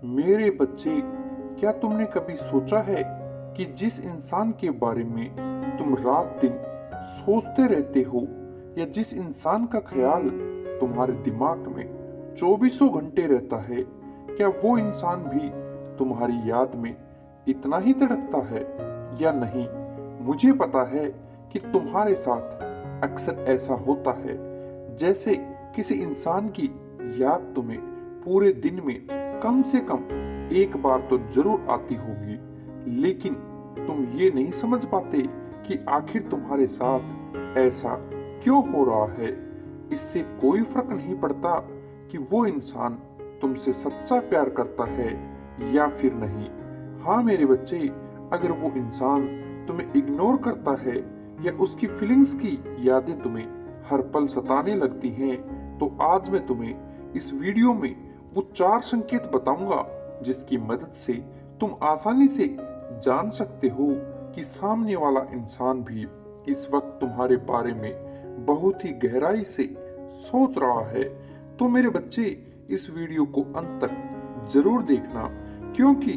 मेरे बच्चे, क्या तुमने कभी सोचा है कि जिस इंसान के बारे में तुम रात दिन सोचते रहते हो या जिस इंसान का ख्याल तुम्हारे दिमाग में चौबीसों घंटे रहता है, क्या वो इंसान भी तुम्हारी याद में इतना ही तड़पता है या नहीं? मुझे पता है कि तुम्हारे साथ अक्सर ऐसा होता है, जैसे किसी इंसान की याद तुम्हें पूरे दिन में कम से कम एक बार तो जरूर आती होगी, लेकिन तुम ये नहीं समझ पाते कि आखिर तुम्हारे साथ ऐसा क्यों हो रहा है। इससे कोई फर्क नहीं पड़ता कि वो इंसान तुमसे सच्चा प्यार करता है या फिर नहीं। हाँ मेरे बच्चे, अगर वो इंसान तुम्हें इग्नोर करता है या उसकी फीलिंग्स की यादें तुम्हें हर पल सताने लगती हैं, तो आज मैं तुम्हें इस वीडियो में वो 4 संकेत बताऊंगा जिसकी मदद से तुम आसानी से जान सकते हो कि सामने वाला इंसान भी इस वक्त तुम्हारे बारे में बहुत ही गहराई से सोच रहा है। तो मेरे बच्चे, इस वीडियो को अंत तक जरूर देखना, क्योंकि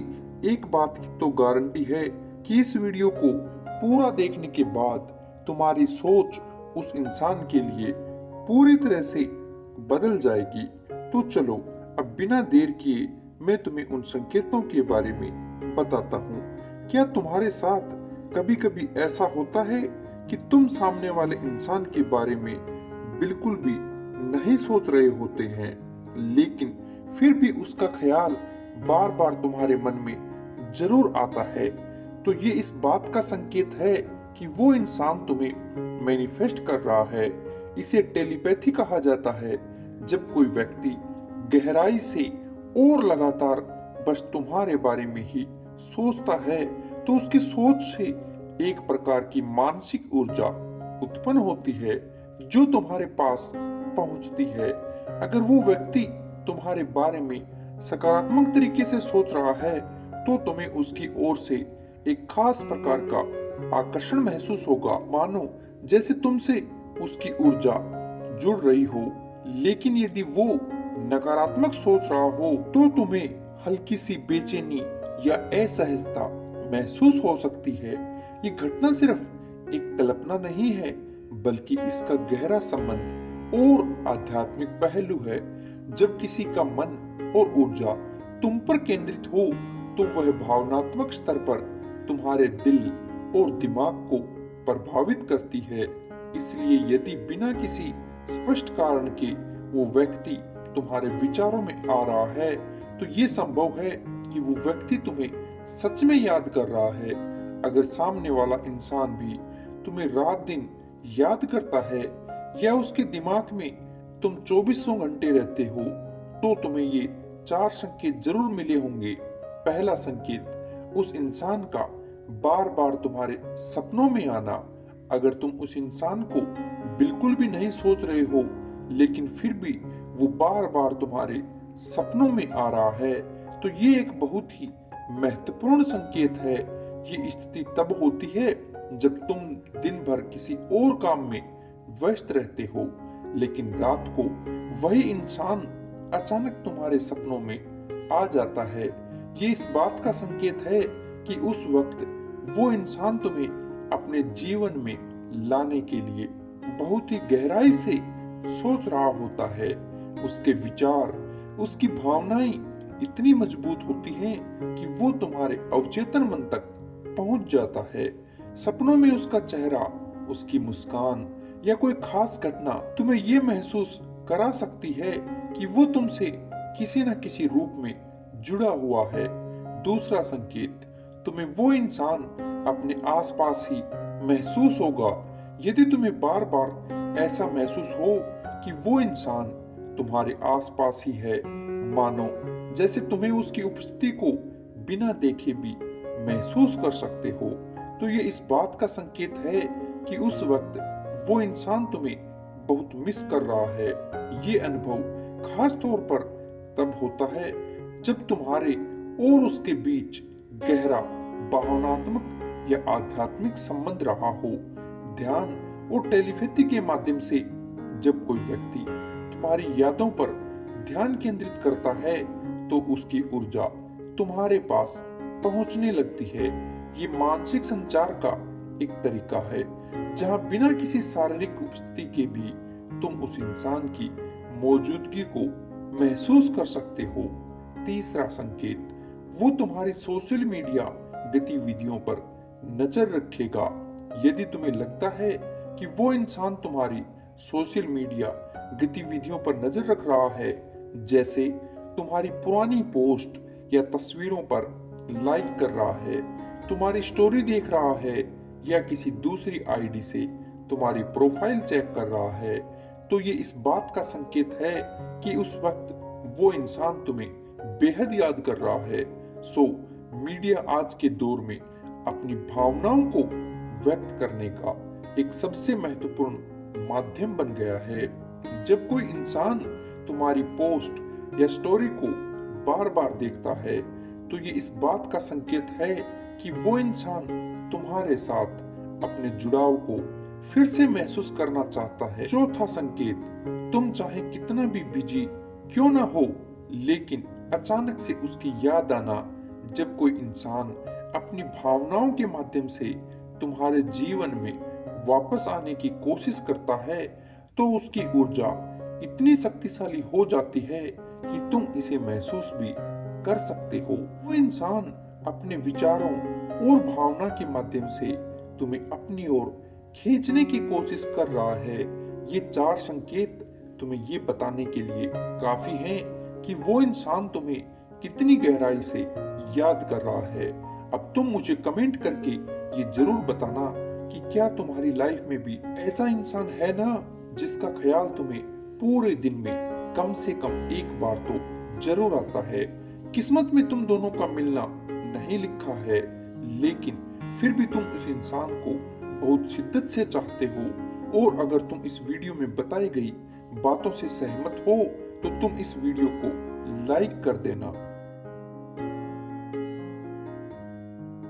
एक बात की तो गारंटी है कि इस वीडियो को पूरा देखने के बाद तुम्हारी सोच उस इंसान के लिए पूरी तरह से बदल जाएगी। तो चलो अब बिना देर किए मैं तुम्हें उन संकेतों के बारे में बताता हूँ। क्या तुम्हारे साथ कभी कभी ऐसा होता है कि तुम सामने वाले इंसान के बारे में बिल्कुल भी नहीं सोच रहे होते हैं, लेकिन फिर भी उसका ख्याल बार बार तुम्हारे मन में जरूर आता है? तो ये इस बात का संकेत है कि वो इंसान तुम्हें मैनिफेस्ट कर रहा है। इसे टेलीपैथी कहा जाता है। जब कोई व्यक्ति गहराई से और लगातार बस तुम्हारे बारे में ही सोचता है, तो उसकी सोच से एक प्रकार की मानसिक ऊर्जा उत्पन्न होती है जो तुम्हारे पास पहुंचती है। अगर वो व्यक्ति तुम्हारे बारे में सकारात्मक तरीके से सोच रहा है, तो तुम्हें उसकी ओर से एक खास प्रकार का आकर्षण महसूस होगा, मानो जैसे तुमसे उसकी ऊर्जा जुड़ रही हो। लेकिन यदि वो नकारात्मक सोच रहा हो, तो तुम्हें हल्की सी बेचैनी या असहजता महसूस हो सकती है। ये घटना सिर्फ एक कल्पना नहीं है, बल्कि इसका गहरा संबंध और आध्यात्मिक पहलू है। जब किसी का मन और ऊर्जा तुम पर केंद्रित हो, तो वह भावनात्मक स्तर पर तुम्हारे दिल और दिमाग को प्रभावित करती है। इसलिए यदि बिना किसी स्पष्ट कारण के वो व्यक्ति तुम्हारे विचारों में आ रहा है, तो ये संभव है कि वो व्यक्ति तुम्हें सच में याद कर रहा है। अगर सामने वाला इंसान भी तुम्हें रात दिन याद करता है या उसके दिमाग में तुम चौबीसों घंटे रहते हो, तो तुम्हें ये 4 संकेत जरूर मिले होंगे। पहला संकेत, उस इंसान का बार बार तुम्हारे सपनों में आना। अगर तुम उस इंसान को बिल्कुल भी नहीं सोच रहे हो, लेकिन फिर भी वो बार बार तुम्हारे सपनों में आ रहा है, तो ये एक बहुत ही महत्वपूर्ण संकेत है। ये स्थिति तब होती है जब तुम दिन भर किसी और काम में व्यस्त रहते हो, लेकिन रात को वही इंसान अचानक तुम्हारे सपनों में आ जाता है। ये इस बात का संकेत है कि उस वक्त वो इंसान तुम्हें अपने जीवन में लाने के लिए बहुत ही गहराई से सोच रहा होता है। उसके विचार, उसकी भावनाएं इतनी मजबूत होती हैं कि वो तुम्हारे अवचेतन मन तक पहुंच जाता है। सपनों में उसका चेहरा, उसकी मुस्कान या कोई खास घटना तुम्हें ये महसूस करा सकती है कि वो तुमसे किसी न किसी रूप में जुड़ा हुआ है। दूसरा संकेत, तुम्हें वो इंसान अपने आसपास ही महसूस होगा। यदि तुम्हें बार बार ऐसा महसूस हो कि वो इंसान तुम्हारे आसपास ही है, मानो जैसे तुम्हें उसकी उपस्थिति को बिना देखे भी महसूस कर सकते हो, तो ये इस बात का संकेत है कि उस वक्त वो इंसान तुम्हें बहुत मिस कर रहा है। ये अनुभव खास तौर पर तब होता है जब तुम्हारे और उसके बीच गहरा भावनात्मक या आध्यात्मिक संबंध रहा हो। ध्यान और टेलीपैथी के माध्यम से जब कोई व्यक्ति तुम्हारी यादों पर ध्यान केंद्रित करता है, तो उसकी ऊर्जा तुम्हारे पास पहुंचने लगती है। ये मानसिक संचार का एक तरीका है जहां बिना किसी शारीरिक उपस्थिति के भी तुम उस इंसान की मौजूदगी को महसूस कर सकते हो। तीसरा संकेत, वो तुम्हारी सोशल मीडिया गतिविधियों पर नजर रखेगा। यदि तुम्हें लगता है कि वो इंसान तुम्हारी सोशल मीडिया गतिविधियों पर नजर रख रहा है, जैसे तुम्हारी पुरानी पोस्ट या तस्वीरों पर लाइक कर रहा है, तुम्हारी स्टोरी देख रहा है या किसी दूसरी आईडी से तुम्हारी प्रोफाइल चेक कर रहा है, तो ये इस बात का संकेत है कि उस वक्त वो इंसान तुम्हें बेहद याद कर रहा है। सो मीडिया आज के दौर में अपनी भावनाओं को व्यक्त करने का एक सबसे महत्वपूर्ण माध्यम बन गया है। जब कोई इंसान तुम्हारी पोस्ट या स्टोरी को बार बार देखता है, तो ये इस बात का संकेत है कि वो इंसान तुम्हारे साथ अपने जुड़ाव को फिर से महसूस करना चाहता है। चौथा संकेत, तुम चाहे कितना भी बिजी क्यों ना हो, लेकिन अचानक से उसकी याद आना। जब कोई इंसान अपनी भावनाओं के माध्यम से तुम्हारे जीवन में वापस आने की कोशिश करता है, तो उसकी ऊर्जा इतनी शक्तिशाली हो जाती है कि तुम इसे महसूस भी कर सकते हो। वो इंसान अपने विचारों और भावना के माध्यम से तुम्हें अपनी ओर खींचने की कोशिश कर रहा है। ये 4 संकेत तुम्हें ये बताने के लिए काफी हैं कि वो इंसान तुम्हें कितनी गहराई से याद कर रहा है। अब तुम मुझे कमेंट करके ये जरूर बताना कि क्या तुम्हारी लाइफ में भी ऐसा इंसान है ना, जिसका ख्याल तुम्हें पूरे दिन में कम से कम एक बार तो जरूर आता है। किस्मत में तुम दोनों का मिलना नहीं लिखा है, लेकिन फिर भी तुम उस इंसान को बहुत शिद्दत से चाहते हो। और अगर तुम इस वीडियो में बताई गई बातों से सहमत हो, तो तुम इस वीडियो को लाइक कर देना।